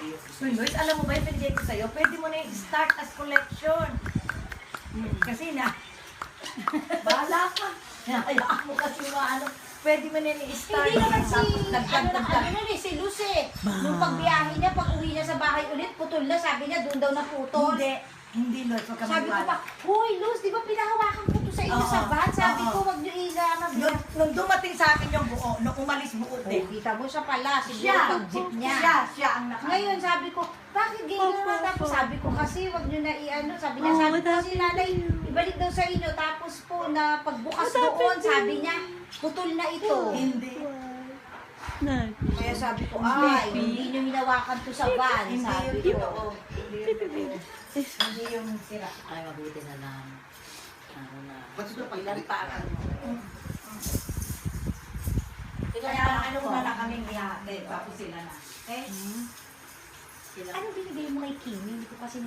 Luis, alam mo ba yung pinigay ko sa'yo? Pwede mo na yung start as collection. Kasi na, bahala ka. Hayaan mo kasi ano, pwede mo na yung start. Hindi naman si, Dagdag. si Luz eh. Nung pagbiyahe niya, pag uwi niya sa bahay ulit, putol na. Sabi niya, doon daw naputol. Hindi Luis, wag ka Sabi ko maniwala. pa, Hoy Luz, di ba pinahawakan ko to sa inyo sa van? Sabi ko, wag niyo ilama. Nung dumating sa akin yung buo, nung umalis buo din. Kita mo siya pala, siguro Siya, pag jeep niya. siya ang naka. Ngayon, sabi ko, bakit ganyan na? Tapos sabi ko kasi, wag nyo na i-ano. Sabi niya, sabi ko kasi nanay, ibalik daw sa inyo. Tapos po, na pagbukas doon, sabi niya, putol na ito. Hindi. Kaya sabi ko, ay, hindi nyo hinawakan to sa van. Hindi Sabi yung ko. Hindi yung sira. Ay, mabuti na lang. Ano na. Ba't ito pa Ilan pa ako. Kaya Kaya ano mo na kaming ihatid, tapos sila na. Eh, ano binigay mo kay Kimi? Hindi ko kasi